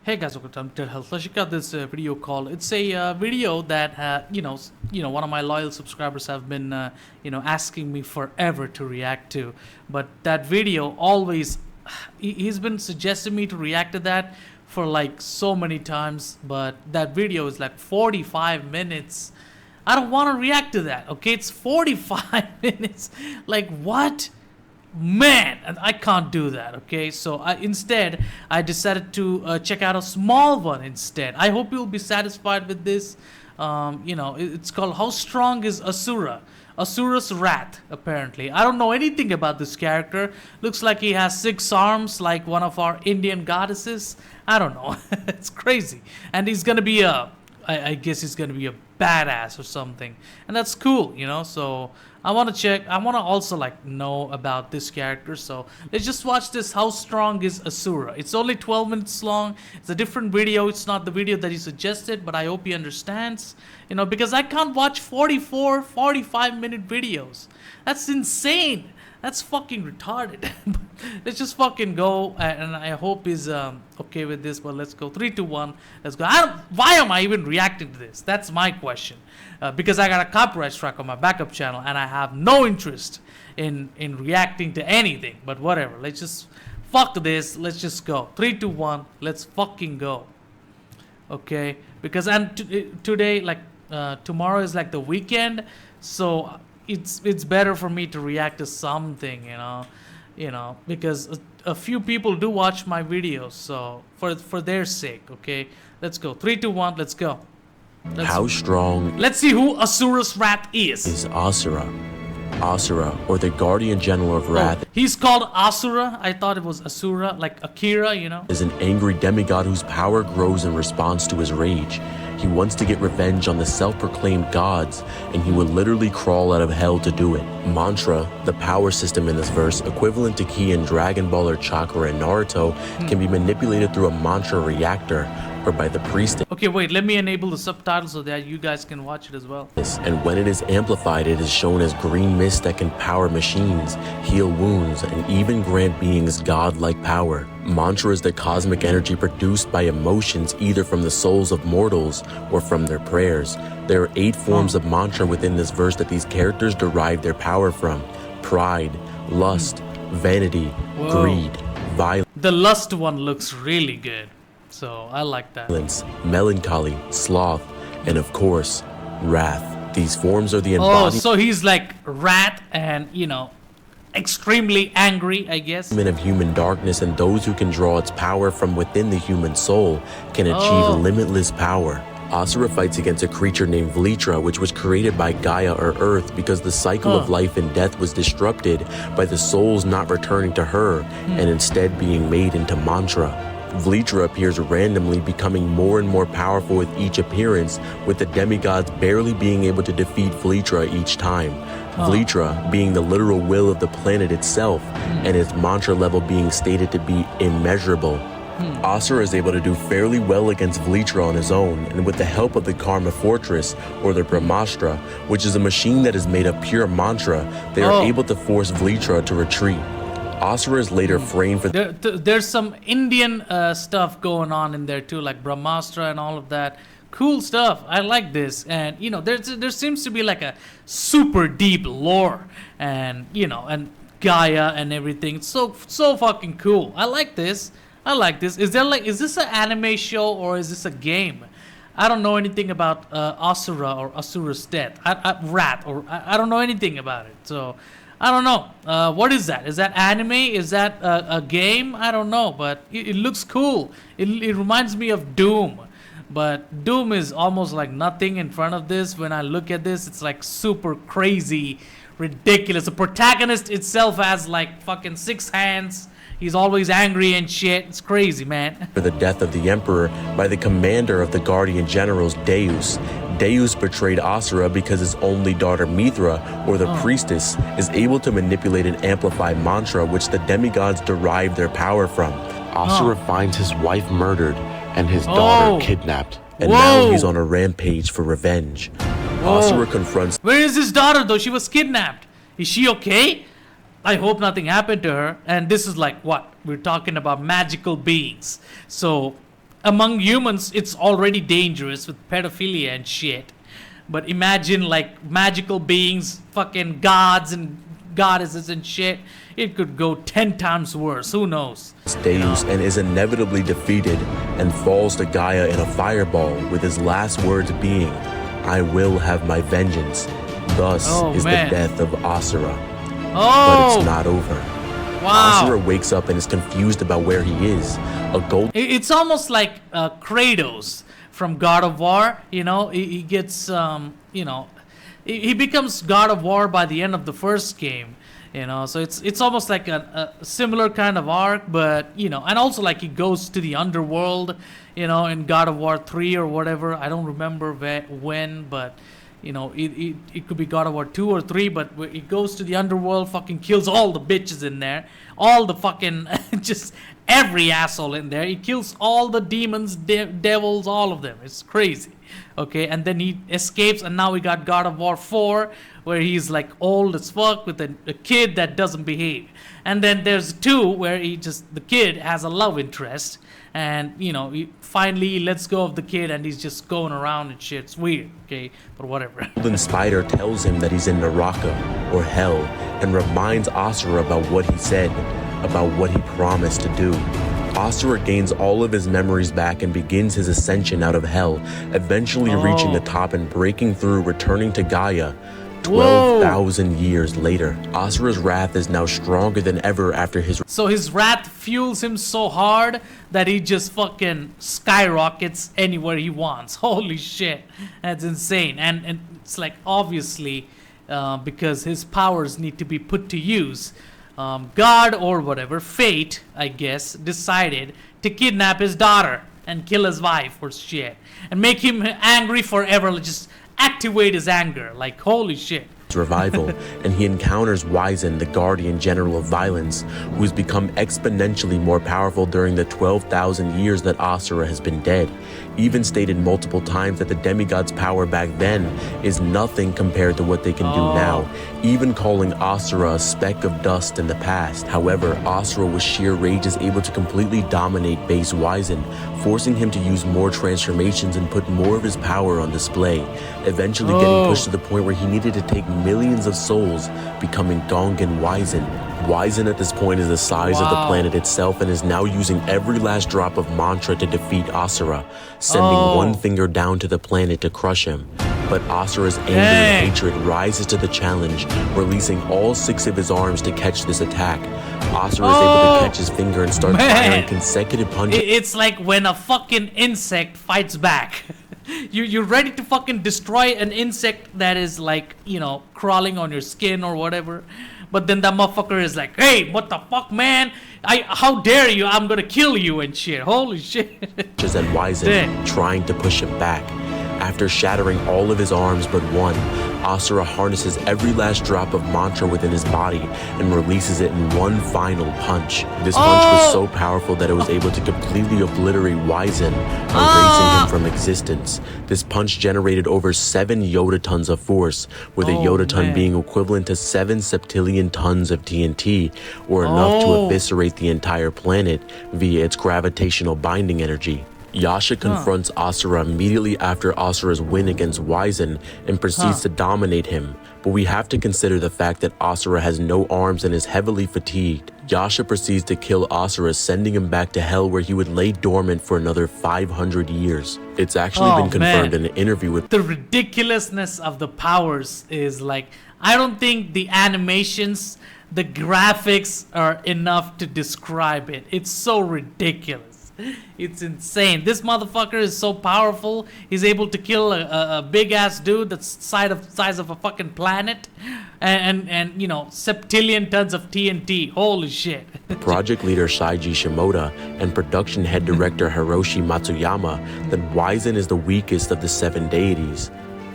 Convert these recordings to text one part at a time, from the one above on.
Hey guys, welcome to Health. Let's check out this video call. It's a video that one of my loyal subscribers have been asking me forever to react to. But that video always he's been suggesting me to react to that for like so many times. But that video is like 45 minutes. I don't want to react to that. Okay, it's 45 minutes. Like what? Man, I can't do that. Okay, so instead I decided to check out a small one instead. I hope you'll be satisfied with this. It's called How Strong is Asura? Asura's Wrath. Apparently I don't know anything about this character. Looks like he has 6 arms like one of our Indian goddesses. I don't know. It's crazy. And he's gonna be I guess he's gonna be a badass or something, and that's cool, so I want to also like know about this character. So let's just watch this. How Strong is Asura? It's only 12 minutes long. It's a different video. It's not the video that he suggested, but I hope he understands, because I can't watch 45-minute videos. That's insane. That's fucking retarded. Let's just fucking go, and I hope he's okay with this. But let's go. 3, 2, 1. Let's go. Why am I even reacting to this? That's my question. Because I got a copyright strike on my backup channel, and I have no interest in reacting to anything. But whatever. Let's just fuck this. Let's just go. 3, 2, 1. Let's fucking go. Okay. Because today, like tomorrow is like the weekend, so it's better for me to react to something, because a few people do watch my videos, so for their sake. Okay, let's go. 3, 2, 1. Let's go. How strong? Let's see who Asura's Wrath is Asura. Asura, or the guardian general of Wrath. He's called Asura. I thought it was Asura, like Akira, Is an angry demigod whose power grows in response to his rage. He wants to get revenge on the self-proclaimed gods, and he would literally crawl out of hell to do it. Mantra, the power system in this verse, equivalent to ki in Dragon Ball or chakra in Naruto, can be manipulated through a mantra reactor, or by the priest. Okay, wait, let me enable the subtitles so that you guys can watch it as well. And when it is amplified, it is shown as green mist that can power machines, heal wounds, and even grant beings godlike power. Mantra is the cosmic energy produced by emotions, either from the souls of mortals or from their prayers. There are 8 forms of mantra within this verse that these characters derive their power from: pride, lust, vanity, greed, violence. The lust one looks really good, so I like that. Melancholy, sloth, and of course, wrath. These forms are the embodiment. So he's like wrath and, extremely angry, I guess. Of human darkness, and those who can draw its power from within the human soul can achieve limitless power. Asura fights against a creature named Vlitra, which was created by Gaia or Earth because the cycle of life and death was disrupted by the souls not returning to her and instead being made into mantra. Vlitra appears randomly, becoming more and more powerful with each appearance, with the demigods barely being able to defeat Vlitra each time. Vlitra being the literal will of the planet itself, and its mantra level being stated to be immeasurable. Asura is able to do fairly well against Vlitra on his own, and with the help of the Karma Fortress, or the Brahmastra, which is a machine that is made of pure mantra, they are able to force Vlitra to retreat. Asura is later framed for there's some Indian stuff going on in there too, like Brahmastra and all of that. Cool stuff. I like this, and there seems to be like a super deep lore, and and Gaia and everything. It's so fucking cool. I like this. Is this an anime show or is this a game? I don't know anything about Asura or Asura's death. Wrath, or I don't know anything about it. So I don't know. What is that? Is that anime? Is that a game? I don't know, but it looks cool. It reminds me of Doom. But Doom is almost like nothing in front of this. When I look at this, it's like super crazy, ridiculous. The protagonist itself has like fucking 6 hands. He's always angry and shit. It's crazy, man. For the death of the Emperor by the commander of the Guardian Generals, Deus. Deus betrayed Asura because his only daughter Mithra, or the priestess, is able to manipulate and amplify mantra, which the demigods derive their power from. Asura finds his wife murdered and his daughter kidnapped, and now he's on a rampage for revenge. Asura confronts... Where is his daughter though? She was kidnapped. Is she okay? I hope nothing happened to her. And this is like what? We're talking about magical beings. So among humans, it's already dangerous with pedophilia and shit. But imagine like magical beings, fucking gods and goddesses and shit. It could go 10 times worse. Who knows? Deus and is inevitably defeated and falls to Gaia in a fireball, with his last words being, "I will have my vengeance." Thus is man. the death of Asura. Oh, But it's not over. wow. Asura wakes up and is confused about where he is. A gold It's almost like Kratos from God of War. You know, he gets, you know, he becomes God of War by the end of the first game. You know, so it's almost like a similar kind of arc, but you know, and also like he goes to the underworld, you know, in God of War 3 or whatever. I don't remember when, but you know, it could be God of War 2 or 3, but it goes to the underworld, fucking kills all the bitches in there, all the fucking just every asshole in there. He kills all the demons, devils, all of them. It's crazy. Okay, and then he escapes, and now we got God of War 4, where he's like old as fuck with a kid that doesn't behave. And then there's 2 where the kid has a love interest, and you know, he finally lets go of the kid and he's just going around and shit. It's weird, okay, but whatever. golden spider tells him that he's in Naraka, or hell, and reminds Asura about what he said, about what he promised to do. Asura gains all of his memories back and begins his ascension out of hell, eventually reaching the top and breaking through, returning to Gaia. 12,000 years later, Asura's wrath is now stronger than ever after his... So his wrath fuels him so hard that he just fucking skyrockets anywhere he wants. Holy shit, that's insane. And it's like, obviously, because his powers need to be put to use, God or whatever, fate, I guess, decided to kidnap his daughter and kill his wife or shit, and make him angry forever. Just activate his anger. Like, holy shit. revival, and he encounters Wyzen, the guardian general of violence, who's become exponentially more powerful during the 12,000 years that Asura has been dead. Even stated multiple times that the demigod's power back then is nothing compared to what they can do now, even calling Asura a speck of dust in the past. However, Asura with sheer rage is able to completely dominate base Wyzen, forcing him to use more transformations and put more of his power on display, eventually getting pushed to the point where he needed to take millions of souls, becoming Gongan Wyzen. Wyzen at this point is the size of the planet itself and is now using every last drop of mantra to defeat Asura, sending one finger down to the planet to crush him. But Asura's anger and hatred rises to the challenge, releasing all 6 of his arms to catch this attack. Asura is able to catch his finger and start firing consecutive punches. It's like when a fucking insect fights back. You're ready to fucking destroy an insect that is like, you know, crawling on your skin or whatever. But then that motherfucker is like, hey, what the fuck, man? How dare you? I'm gonna kill you and shit. Holy shit. And Wyzen trying to push him back. After shattering all of his arms but one, Asura harnesses every last drop of mantra within his body and releases it in one final punch. This punch was so powerful that it was able to completely obliterate Wyzen, erasing him from existence. This punch generated over 7 yotatons of force, with a yotaton being equivalent to 7 septillion tons of TNT, or enough to eviscerate the entire planet via its gravitational binding energy. Yasha confronts Asura immediately after Asura's win against Wyzen and proceeds to dominate him, but we have to consider the fact that Asura has no arms and is heavily fatigued. Yasha proceeds to kill Asura, sending him back to hell where he would lay dormant for another 500 years. It's actually been confirmed in an interview with... The ridiculousness of the powers is like, I don't think the animations, the graphics are enough to describe it. It's so ridiculous. It's insane. This motherfucker is so powerful. He's able to kill a big ass dude that's size of a fucking planet, and you know, septillion tons of TNT. Holy shit. Project leader Saiji Shimoda and production head director Hiroshi Matsuyama that Wyzen is the weakest of the 7 deities.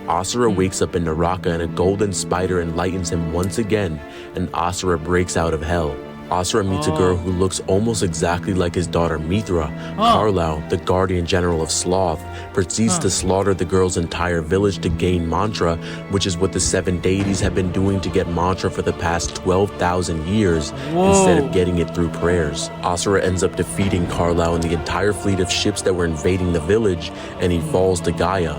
Asura wakes up in Naraka and a golden spider enlightens him once again, and Asura breaks out of hell. Asura meets a girl who looks almost exactly like his daughter Mithra. Carlisle, the guardian general of Sloth, proceeds to slaughter the girl's entire village to gain mantra, which is what the 7 deities have been doing to get mantra for the past 12,000 years instead of getting it through prayers. Asura ends up defeating Carlisle and the entire fleet of ships that were invading the village, and he falls to Gaia.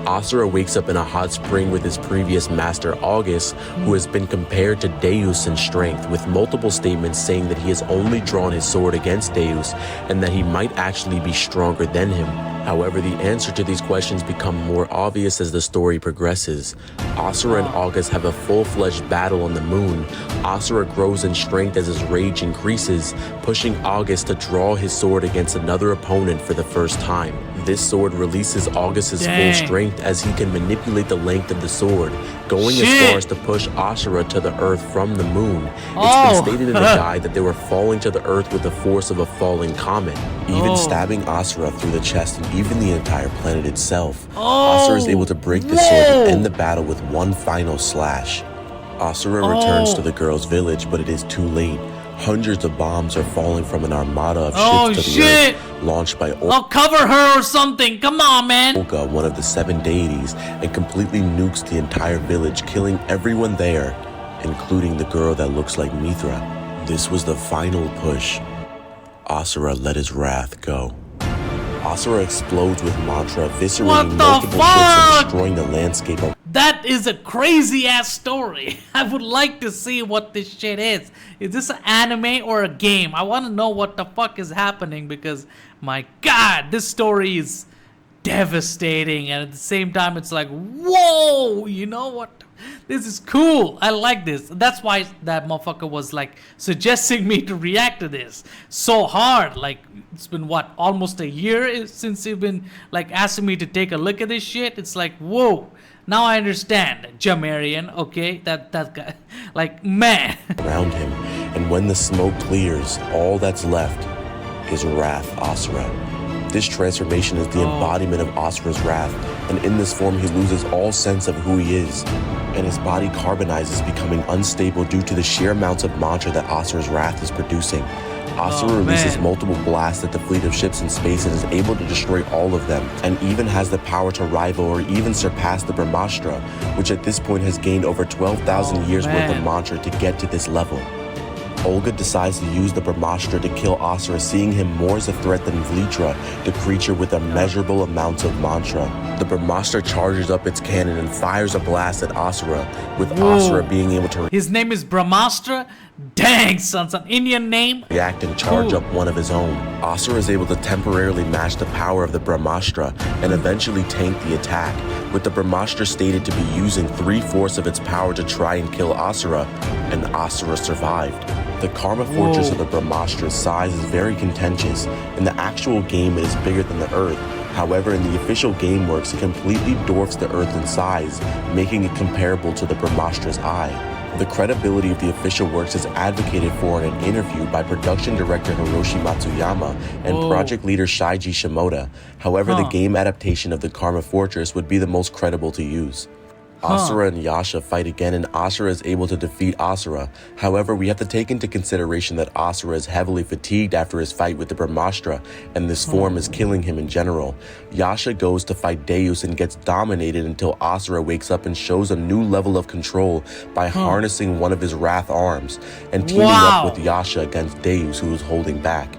Asura wakes up in a hot spring with his previous master August, who has been compared to Deus in strength, with multiple statements saying that he has only drawn his sword against Deus and that he might actually be stronger than him. However, the answer to these questions become more obvious as the story progresses. Asura and August have a full-fledged battle on the moon. Asura grows in strength as his rage increases, pushing August to draw his sword against another opponent for the first time. This sword releases August's full strength as he can manipulate the length of the sword, going as far as to push Asura to the earth from the moon. It's been stated in the guide that they were falling to the earth with the force of a falling comet, even stabbing Asura through the chest and even the entire planet itself. Asura is able to break the sword and end the battle with one final slash. Asura returns to the girl's village, but it is too late. Hundreds of bombs are falling from an armada of ships to the earth, launched by cover her or something. Come on, man. Olga, one of the 7 deities, and completely nukes the entire village, killing everyone there, including the girl that looks like Mithra. This was the final push. Asura let his wrath go. Asura explodes with mantra, eviscerating multiple ships and destroying the landscape. That is a crazy ass story. I would like to see what this shit is. Is this an anime or a game? I want to know what the fuck is happening, because my god, this story is devastating, and at the same time it's like, whoa, you know what? This is cool. I like this. That's why that motherfucker was like suggesting me to react to this so hard. Like, it's been what, almost a year since you've been like asking me to take a look at this shit. It's like, whoa. Now I understand, Jamarian, okay? That guy, like, man. Around him, and when the smoke clears, all that's left is Wrath Asura. This transformation is the embodiment of Asura's wrath, and in this form he loses all sense of who he is, and his body carbonizes, becoming unstable due to the sheer amounts of mantra that Asura's wrath is producing. Asura releases multiple blasts at the fleet of ships in space and is able to destroy all of them, and even has the power to rival or even surpass the Brahmastra, which at this point has gained over 12,000 years worth of mantra to get to this level. Olga decides to use the Brahmastra to kill Asura, seeing him more as a threat than Vlitra, the creature with immeasurable amounts of mantra. The Brahmastra charges up its cannon and fires a blast at Asura, with Asura being able to His name is Brahmastra? Dang, son, it's an Indian name. React and charge up one of his own. Asura is able to temporarily match the power of the Brahmastra and eventually tank the attack, with the Brahmastra stated to be using 3/4 of its power to try and kill Asura, and Asura survived. The Karma Fortress of the Brahmastra's size is very contentious. In the actual game, it is bigger than the Earth. However, in the official game works, it completely dwarfs the Earth in size, making it comparable to the Brahmastra's eye. The credibility of the official works is advocated for in an interview by production director Hiroshi Matsuyama and project leader Shaiji Shimoda. However, the game adaptation of the Karma Fortress would be the most credible to use. Asura and Yasha fight again, and Asura is able to defeat Asura. However, we have to take into consideration that Asura is heavily fatigued after his fight with the Brahmastra, and this form is killing him in general. Yasha goes to fight Deus and gets dominated until Asura wakes up and shows a new level of control by harnessing one of his wrath arms and teaming up with Yasha against Deus, who is holding back.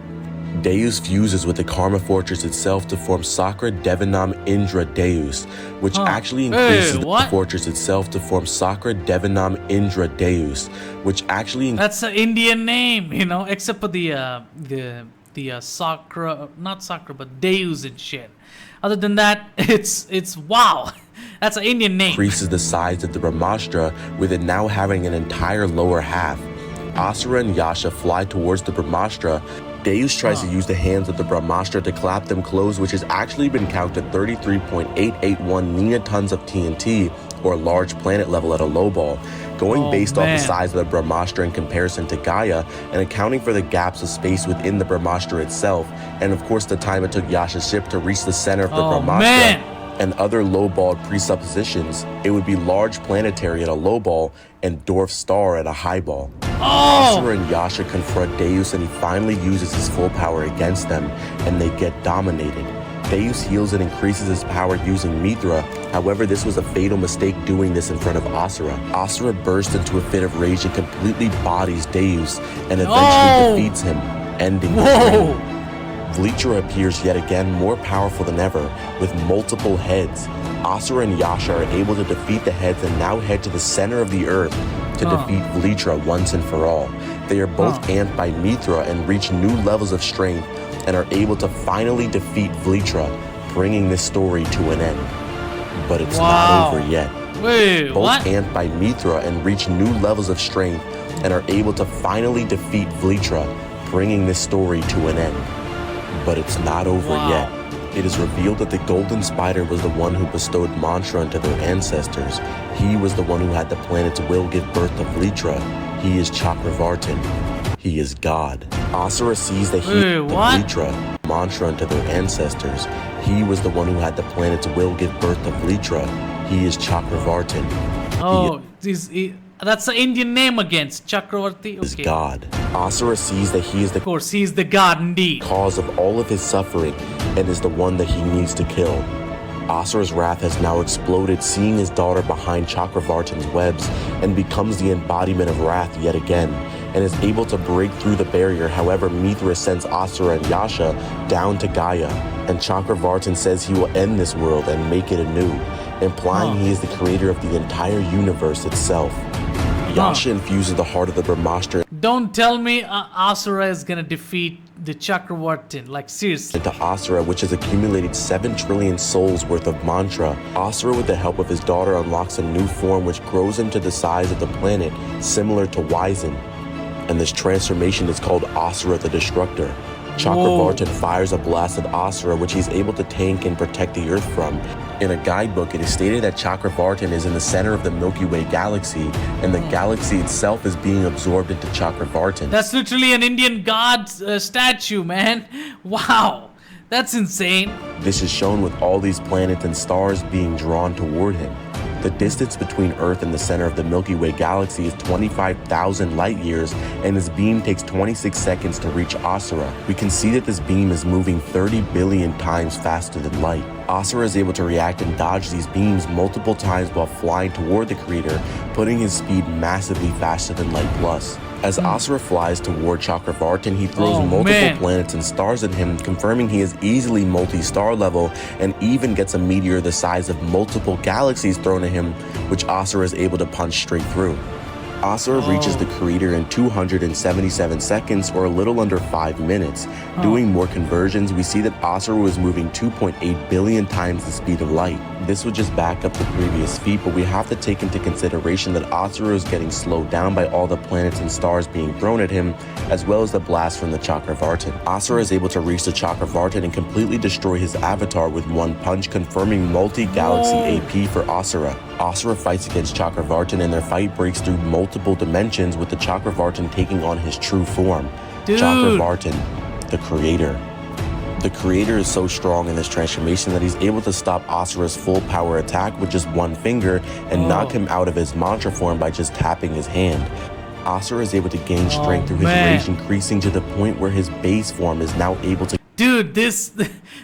Deus fuses with the Karma Fortress itself to form Sakra Devanam Indra Deus, which actually increases the fortress itself to form Sakra Devanam Indra Deus, which actually that's an Indian name, you know, except for the Sakra, not Sakra, but Deus and shit. Other than that, it's wow. That's an Indian name. Increases the size of the Brahmastra, with it now having an entire lower half. Asura and Yasha fly towards the Brahmastra. Deus tries to use the hands of the Brahmastra to clap them closed, which has actually been counted 33.881 ninatons of TNT, or large planet level at a low ball, going based off the size of the Brahmastra in comparison to Gaia, and accounting for the gaps of space within the Brahmastra itself, and of course the time it took Yasha's ship to reach the center of the Brahmastra. And other low-balled presuppositions, it would be large planetary at a low ball and dwarf star at a high ball. Asura and Yasha confront Deus and he finally uses his full power against them and they get dominated. Deus heals and increases his power using Mithra. However, this was a fatal mistake doing this in front of Asura. Asura bursts into a fit of rage and completely bodies Deus and eventually defeats him, ending the reign. Vlitra appears yet again more powerful than ever, with multiple heads. Asura and Yasha are able to defeat the heads and now head to the center of the earth to defeat Vlitra once and for all. They are both amped by Mithra and reach new levels of strength and are able to finally defeat Vlitra, bringing this story to an end. But it's not over yet. Wait, both amped by Mithra and reach new levels of strength and are able to finally defeat Vlitra, bringing this story to an end. But it's not over yet. It is revealed that the Golden Spider was the one who bestowed mantra into their ancestors. He was the one who had the planet's will give birth to Vlitra. He is Chakravartin. He is God. Asura sees that he the Vlitra mantra into their ancestors. He was the one who had the planet's will give birth to Vlitra. He is Chakravartin. Oh, that's the Indian name again, Chakravarti. Is God. Asura sees that he is the, of course, he is the god indeed, cause of all of his suffering and is the one that he needs to kill. Asura's wrath has now exploded, seeing his daughter behind Chakravartin's webs, and becomes the embodiment of wrath yet again, and is able to break through the barrier. However, Mithra sends Asura and Yasha down to Gaia, and Chakravartin says he will end this world and make it anew, implying he is the creator of the entire universe itself. Yasha infuses the heart of the Brahmastra. Don't tell me Asura is gonna defeat the Chakravartin, like seriously. Into Asura, which has accumulated 7 trillion souls worth of mantra. Asura, with the help of his daughter, unlocks a new form which grows him to the size of the planet, similar to Wizen. And this transformation is called Asura the Destructor. Chakravartin fires a blast at Asura, which he's able to tank and protect the Earth from. In a guidebook, it is stated that Chakravartin is in the center of the Milky Way galaxy, and the galaxy itself is being absorbed into Chakravartin. That's literally an Indian god statue, man. Wow, that's insane. This is shown with all these planets and stars being drawn toward him. The distance between Earth and the center of the Milky Way galaxy is 25,000 light years, and his beam takes 26 seconds to reach Asura. We can see that this beam is moving 30 billion times faster than light. Asura is able to react and dodge these beams multiple times while flying toward the creator, putting his speed massively faster than light plus. As Asura flies toward Chakravartin, he throws multiple planets and stars at him, confirming he is easily multi-star level, and even gets a meteor the size of multiple galaxies thrown at him, which Asura is able to punch straight through. Asura reaches the creator in 277 seconds, or a little under 5 minutes. Doing more conversions, we see that Asura was moving 2.8 billion times the speed of light. This would just back up the previous feat, but we have to take into consideration that Asura is getting slowed down by all the planets and stars being thrown at him, as well as the blast from the Chakravartin. Asura is able to reach the Chakravartin and completely destroy his avatar with one punch, confirming multi-galaxy AP for Asura. Asura fights against Chakravartin, and their fight breaks through multiple dimensions, with the Chakravartin taking on his true form. Chakravartin, the creator. The creator is so strong in this transformation that he's able to stop Asura's full power attack with just one finger and knock him out of his mantra form by just tapping his hand. Asura is able to gain strength through his rage, increasing to the point where his base form is now able to... Dude, this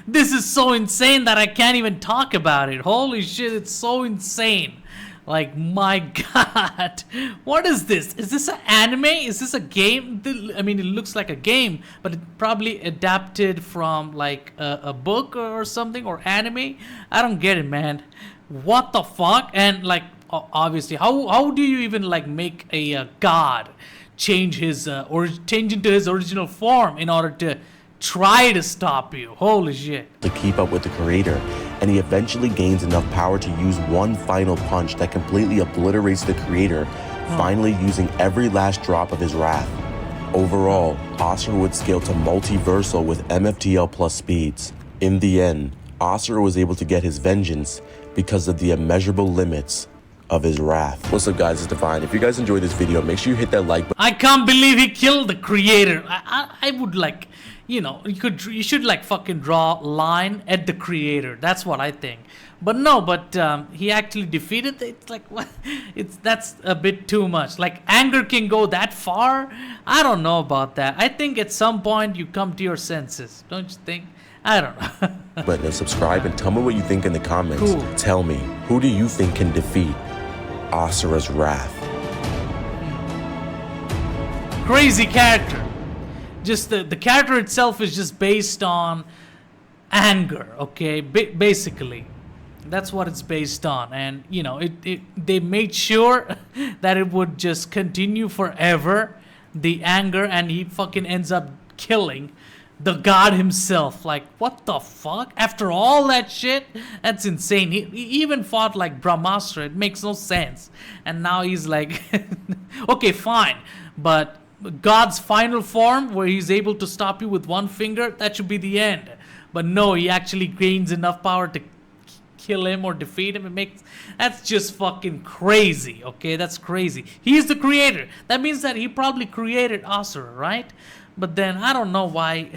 is so insane that I can't even talk about it. Holy shit, it's so insane. Like, my god. What is this? Is this an anime? Is this a game? I mean, it looks like a game, but it probably adapted from like a book or something, or anime. I don't get it, man. What the fuck? And like, obviously, how do you even like make a god change his change into his original form in order to try to stop you? Holy shit. To keep up with the creator, and he eventually gains enough power to use one final punch that completely obliterates the creator, finally using every last drop of his wrath. Overall, Asura would scale to multiversal with MFTL plus speeds. In the end, Asura was able to get his vengeance because of the immeasurable limits of his wrath. What's up, guys? It's Divine. If you guys enjoyed this video, make sure you hit that like button. I can't believe he killed the creator. I would like, you know, you should like fucking draw line at the creator. That's what I think. But no, he actually defeated it. It's like, what? That's a bit too much. Like, anger can go that far? I don't know about that. I think at some point you come to your senses. Don't you think? I don't know. Button and subscribe and tell me what you think in the comments. Cool. Tell me, who do you think can defeat Asura's wrath? Crazy character. Just the character itself is just based on anger, okay? Basically. That's what it's based on. And, you know, they made sure that it would just continue forever, the anger, and he fucking ends up killing the god himself. Like, what the fuck? After all that shit? That's insane. He even fought like Brahmastra. It makes no sense. And now he's like, okay, fine. But God's final form, where he's able to stop you with one finger, that should be the end. But no, he actually gains enough power to kill him or defeat him. That's just fucking crazy. Okay, that's crazy. He's the creator. That means that he probably created Asura, right? But then I don't know why.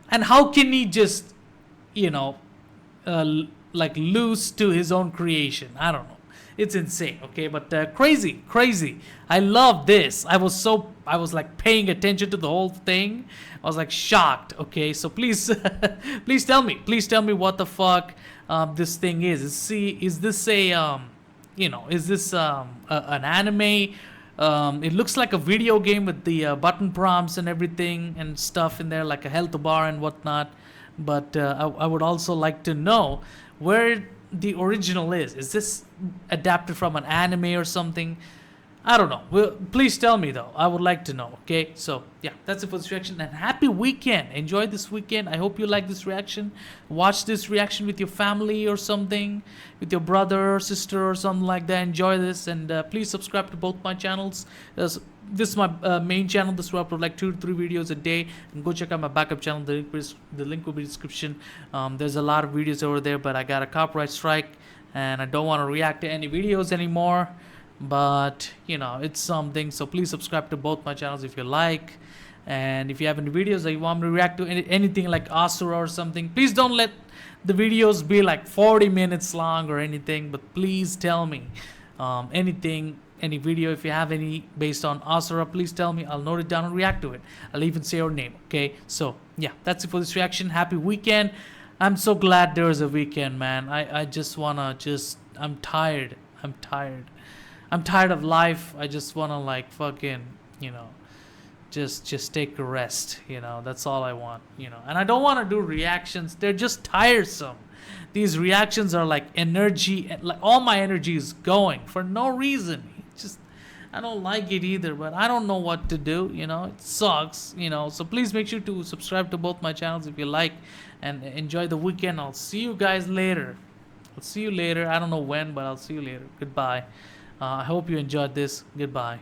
And how can he just, you know, like lose to his own creation? I don't know. It's insane. Okay, but crazy. I love this. I was like paying attention to the whole thing. I was like shocked. Okay, so please please tell me what the fuck this thing is. Is this a you know, is this an anime? It looks like a video game with the button prompts and everything and stuff in there, like a health bar and whatnot. But I would also like to know where the original is. Is this adapted from an anime or something? I don't know. Well, please tell me though. I would like to know. Okay, so yeah, that's it for this reaction, and happy weekend. Enjoy this weekend. I hope you like this reaction. Watch this reaction with your family or something, with your brother or sister or something like that. Enjoy this, and please subscribe to both my channels. This is my main channel. This will upload like 2 to 3 videos a day. And go check out my backup channel. The link will be in the description. There's a lot of videos over there, but I got a copyright strike and I don't want to react to any videos anymore. But you know, it's something. So please subscribe to both my channels if you like. And if you have any videos that you want me to react to, anything like Asura or something, please don't let the videos be like 40 minutes long or anything. But please tell me anything, any video, if you have any based on Asura, please tell me. I'll note it down and react to it. I'll even say your name. Okay, so yeah, that's it for this reaction. Happy weekend. I'm so glad there's a weekend, man. I just wanna I'm tired of life. I just wanna like fucking, you know, just take a rest, you know. That's all I want, you know. And I don't want to do reactions. They're just tiresome. These reactions are like energy, like all my energy is going for no reason. I don't like it either, but I don't know what to do, you know. It sucks, you know. So please make sure to subscribe to both my channels if you like, and enjoy the weekend. I'll see you guys later. I don't know when, but I'll see you later. Goodbye. I hope you enjoyed this. Goodbye.